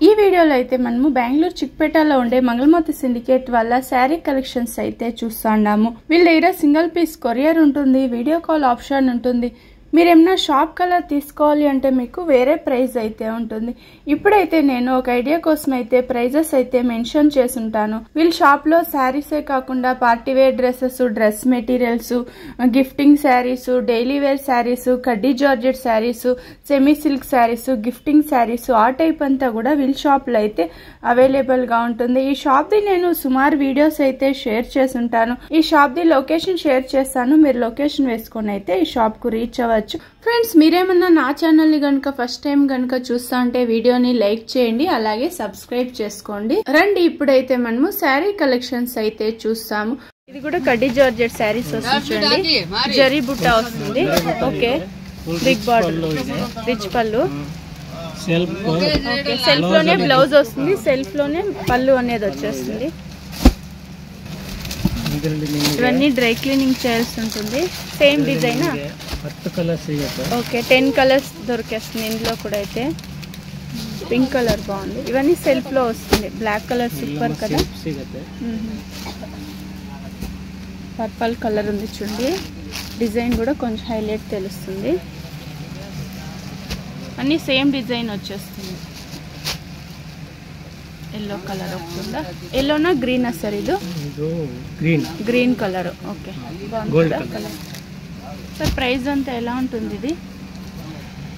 ఈ వీడియోలో అయితే మనము బెంగళూరు చిక్పేటలో ఉండే మంగళమూర్తి సిండికేట్ వల్ల శారీ కలెక్షన్స్ అయితే చూస్తున్నాము. వీళ్ళ దగ్గర సింగిల్ పీస్ కొరియర్ ఉంటుంది, వీడియో కాల్ ఆప్షన్ ఉంటుంది. మీరు ఏమైనా షాప్ కలర్ తీసుకోవాలి అంటే మీకు వేరే ప్రైస్ అయితే ఉంటుంది. ఇప్పుడైతే నేను ఒక ఐడియా కోసం అయితే ప్రైజెస్ అయితే మెన్షన్ చేసుంటాను. వీళ్ళ షాప్ లో శారీసే కాకుండా party wear dresses, dress materials, gifting sarees, daily wear sarees, కడ్డీ georgette sarees, semi silk sarees, gifting sarees ఆ టైప్ అంతా కూడా వీళ్ళ షాప్ లో అయితే అవైలబుల్ గా ఉంటుంది. ఈ షాప్ ది నేను సుమారు వీడియోస్ అయితే షేర్ చేసుంటాను. ఈ షాప్ ది లొకేషన్ షేర్ చేస్తాను, మీరు లొకేషన్ వేసుకొని అయితే ఈ షాప్ కు రీచ్ అవ్వచ్చు. ఫ్రెండ్స్, మీరేమన్నా నా ఛానల్ ని గనుక ఫస్ట్ టైం గనుక చూస్తా అంటే వీడియోని లైక్ చేయండి, అలాగే సబ్స్క్రైబ్ చేసుకోండి. రండి ఇప్పుడైతే మనము శారీ కలెక్షన్స్ అయితే చూస్తాము. ఇది కూడా కడ్డీ జార్జెట్ శారీస్ వస్తుంది, జరీ బుట్ట వస్తుంది. ఓకే, బిగ్ బార్డర్, రిచ్ పళ్ళు, సెల్ఫ్ లోనే బ్లౌజ్ వస్తుంది, సెల్ఫ్ లోనే పళ్ళు అనేది వచ్చేస్తుంది. ఇవన్నీ డ్రై క్లీనింగ్ చేయాల్సి ఉంటుంది. సేమ్ డిజైన్, ఓకే 10 కలర్స్ దొరికేస్తుంది ఇందులో కూడా. అయితే పింక్ కలర్ బాగుంది. ఇవన్నీ సెల్ఫ్ లో వస్తుంది. బ్లాక్ కలర్ సూపర్ కదా, పర్పల్ కలర్ ఉంది చూడండి. డిజైన్ కూడా కొంచెం హైలైట్ తెలుస్తుంది. అన్ని సేమ్ డిజైన్ వచ్చేస్తుంది. ఎల్లో కలర్ వస్తుందా? ఎల్లోనా గ్రీనా సార్? ఇది గ్రీన్ కలర్. ఓకే, బాగుంది కలర్. సార్ ప్రైస్ అంతా ఎలా ఉంటుంది? ఇది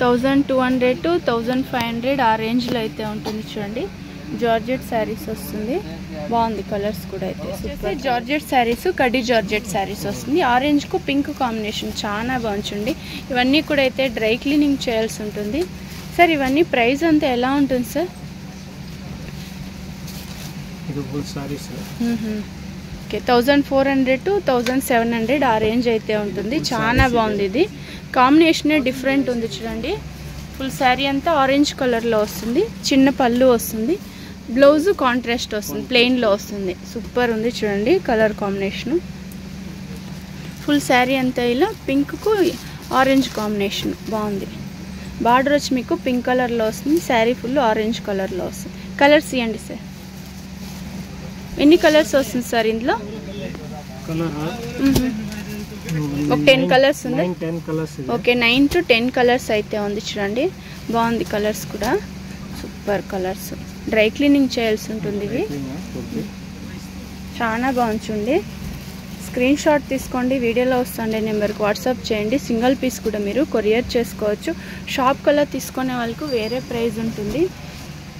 1200 to 1500 ఆ రేంజ్లో అయితే ఉంటుంది చూడండి. జార్జెట్ శారీస్ వస్తుంది, బాగుంది కలర్స్ కూడా. అయితే జార్జెట్ శారీస్, కడ్డీ జార్జెట్ శారీస్ వస్తుంది. ఆరెంజ్కు పింక్ కాంబినేషన్ చాలా బాగుంటుంది. ఇవన్నీ కూడా అయితే డ్రై క్లీనింగ్ చేయాల్సి ఉంటుంది. సార్ ఇవన్నీ ప్రైస్ అంతా ఎలా ఉంటుంది సార్? ఓకే, 1400 to 1700 ఆ రేంజ్ అయితే ఉంటుంది. చాలా బాగుంది. ఇది కాంబినేషనే డిఫరెంట్ ఉంది చూడండి. ఫుల్ శారీ అంతా ఆరెంజ్ కలర్లో వస్తుంది. చిన్న పళ్ళు వస్తుంది, బ్లౌజ్ కాంట్రాస్ట్ వస్తుంది, ప్లెయిన్లో వస్తుంది. సూపర్ ఉంది చూడండి కలర్ కాంబినేషను. ఫుల్ శారీ అంతా ఇలా పింక్కు ఆరెంజ్ కాంబినేషన్ బాగుంది. బార్డర్ వచ్చి మీకు పింక్ కలర్లో వస్తుంది, శారీ ఫుల్ ఆరెంజ్ కలర్లో వస్తుంది. కలర్స్ ఇవ్వండి సార్. ఎన్ని కలర్స్ వస్తుంది సార్ ఇందులో? ఒక 10 కలర్స్ ఉంది. ఓకే, 9 to 10 కలర్స్ అయితే ఉంది చూడండి. బాగుంది కలర్స్ కూడా, సూపర్ కలర్స్. డ్రై క్లీనింగ్ చేయాల్సి ఉంటుంది. ఇవి చాలా బాగుంటుంది. స్క్రీన్ షాట్ తీసుకోండి, వీడియోలో వస్తుండే నెంబర్కి వాట్సాప్ చేయండి. సింగిల్ పీస్ కూడా మీరు కొరియర్ చేసుకోవచ్చు. షాప్ కలర్ తీసుకునే వాళ్ళకు వేరే ప్రైస్ ఉంటుంది.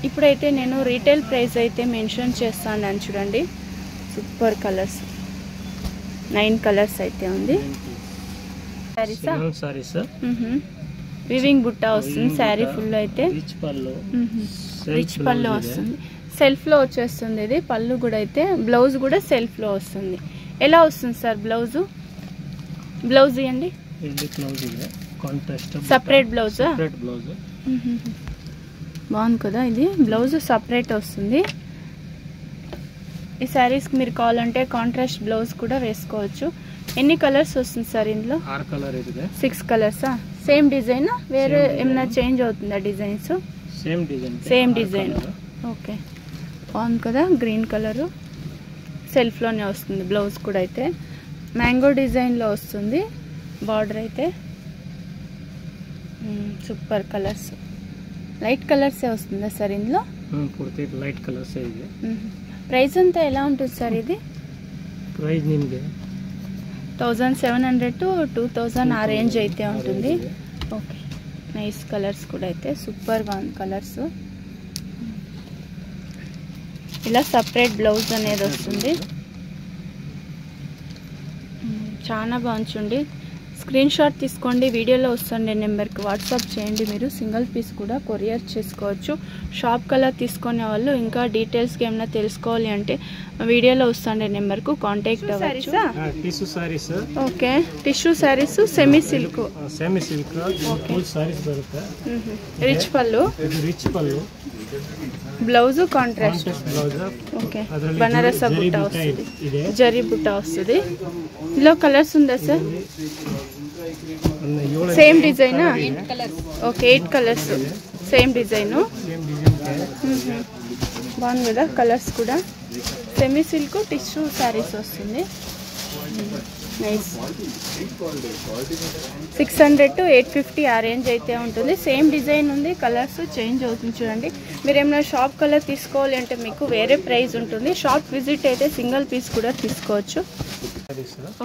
ఇప్పుడైతే నేను రీటైల్ ప్రైస్ అయితే మెన్షన్ చేస్తాను చూడండి. సూపర్ కలర్స్, 9 కలర్స్ అయితే ఉంది. వివింగ్ బుట్ట వస్తుంది శారీ ఫుల్. అయితే రిచ్ పళ్ళు వస్తుంది, సెల్ఫ్ లో వచ్చేస్తుంది. ఇది పళ్ళు కూడా. అయితే బ్లౌజ్ కూడా సెల్ఫ్ లో వస్తుంది. ఎలా వస్తుంది సార్ బ్లౌజ్? బ్లౌజ్ ఇవ్వండి. సపరేట్ బ్లౌజ్ బాగుంది కదా. ఇది బ్లౌజ్ సపరేట్ వస్తుంది. ఈ శారీస్కి మీరు కావాలంటే కాంట్రాస్ట్ బ్లౌజ్ కూడా వేసుకోవచ్చు. ఎన్ని కలర్స్ వస్తుంది సార్ ఇందులో? 6 కలర్సా? సేమ్ డిజైన్ వేరే ఏమైనా చేంజ్ అవుతుందా డిజైన్స్? Same design. ఓకే, బాగుంది కదా. గ్రీన్ కలరు సెల్ఫ్లోనే వస్తుంది. బ్లౌజ్ కూడా అయితే మ్యాంగో డిజైన్లో వస్తుంది. బార్డర్ అయితే సూపర్ కలర్స్. లైట్ కలర్సే వస్తుందా సార్ ఇందులో? Light colours. ప్రైస్ అంతా ఎలా ఉంటుంది సార్? ఇది ప్రైస్ 1700 to 2000 ఆ రేంజ్ అయితే ఉంటుంది. ఓకే, నైస్ కలర్స్ కూడా. అయితే సూపర్గా ఉంది కలర్స్. ఇలా సపరేట్ బ్లౌజ్ అనేది వస్తుంది. చాలా బాగుంది. స్క్రీన్ షాట్ తీసుకోండి, వీడియోలో వస్తుండే నెంబర్కి వాట్సాప్ చేయండి. మీరు సింగిల్ పీస్ కూడా కొరియర్ చేసుకోవచ్చు. షాప్ కలర్ తీసుకునే వాళ్ళు ఇంకా డీటెయిల్స్కి ఏమైనా తెలుసుకోవాలి అంటే వీడియోలో వస్తుండే నెంబర్కు కాంటాక్ట్ అవ్వచ్చు. Okay, tissue sarees, semi silk, rich పళ్ళు, బ్లౌజ్ కాంట్రాస్ట్. ఓకే, బనారస్ బుట్ట వస్తుంది, జరీ బుట్ట వస్తుంది. ఇందులో కలర్స్ ఉందా సార్? సేమ్ డిజైనా? Okay, 8 colours same design. బాగుంది కదా కలర్స్ కూడా. సెమీ సిల్క్ టిష్యూ శారీస్ వస్తుంది. నైస్. 600 to 850 ఆ రేంజ్ అయితే ఉంటుంది. సేమ్ డిజైన్ ఉంది, కలర్స్ చేంజ్ అవుతుంది చూడండి. మీరు ఏమైనా షాప్ కలర్ తీసుకోవాలి అంటే మీకు వేరే ప్రైస్ ఉంటుంది. షాప్ విజిట్ అయితే సింగిల్ పీస్ కూడా తీసుకోవచ్చు.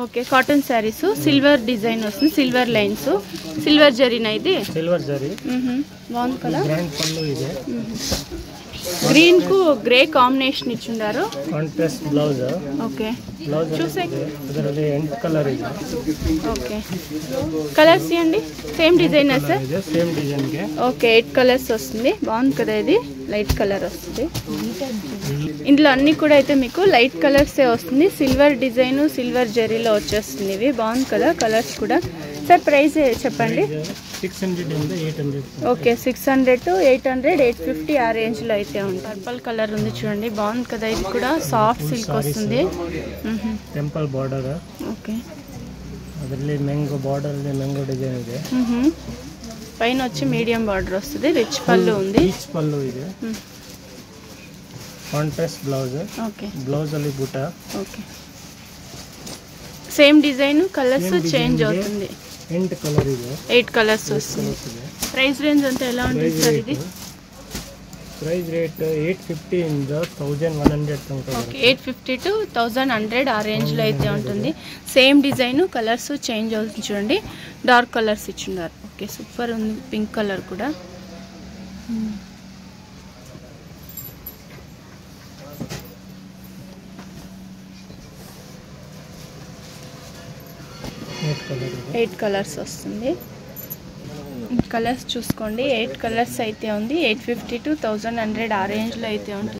Okay, cotton saris silver design వస్తుంది, సిల్వర్ లైన్స్, సిల్వర్ జరీనా ఇది? సిల్వర్ జరీ. బాగుంది కదా. గ్రీన్ కు గ్రే కాంబినేషన్ ఇచ్చిండారు. Contrast blouse. ఓకే, చూసే కలర్. ఓకే, కలర్స్ ఇవ్వండి. Same design sir? Same design. Okay, 8 colours వస్తుంది. బాగుంది కదా, ఇది లైట్ కలర్ వస్తుంది. ఇందులో అన్ని కూడా అయితే మీకు లైట్ కలర్సే వస్తుంది. సిల్వర్ డిజైన్, సిల్వర్ జరీలో వచ్చేస్తుంది. ఇవి బాగుంది కదా కలర్స్ కూడా. సార్ ప్రైస్ చెప్పండి. 600 and 800. ఓకే, 600 to 800, 850 ఆ రేంజ్లో అయితే ఉంది. పర్పుల్ కలర్ ఉంది చూడండి, బాగుంది కదా. ఇది కూడా సాఫ్ట్ సిల్క్ వస్తుంది. Temple border. ఓకే, ಅದರಲ್ಲಿ ಮ್ಯಾಂಗೋ ಬಾರ್ಡರ್ ಇದೆ, ಮ್ಯಾಂಗೋ ಡಿಸೈನ್ ಇದೆ. పైన వచ్చి మీడియం బార్డర్ వస్తుంది. రిచ్ పళ్ళు ఉంది. రిచ్ పళ్ళు ಇದೆ. Contrast blouse. ఓకే, బ్లౌజ్ ಅಲ್ಲಿ బుట్ట. Okay, same design, colours change అవుతుంది. 8 కలర్ ಇದೆ. 8 కలర్స్ వస్తుంది. ప్రైస్ రేంజ్ అంతా ఎలా ఉంటుంది సార్ ఇది? ప్రైస్ రేట్ 850 ఇంద 1100 తనక. ఓకే, 850 to 1100 ఆ రేంజ్లో అయితే ఉంటుంది. సేమ్ డిజైన్, కలర్స్ చేంజ్ అవుతుంది చూడండి. డార్క్ కలర్స్ ఇచ్చున్నారు. ఓకే, సూపర్ ఉంది. పింక్ కలర్ కూడా. ఎయిట్ కలర్స్ వస్తుంది. కలర్స్ చూసుకోండి. 8 కలర్స్ అయితే ఉంది. 850 to 1100 ఆ రేంజ్లో అయితే ఉంటుంది.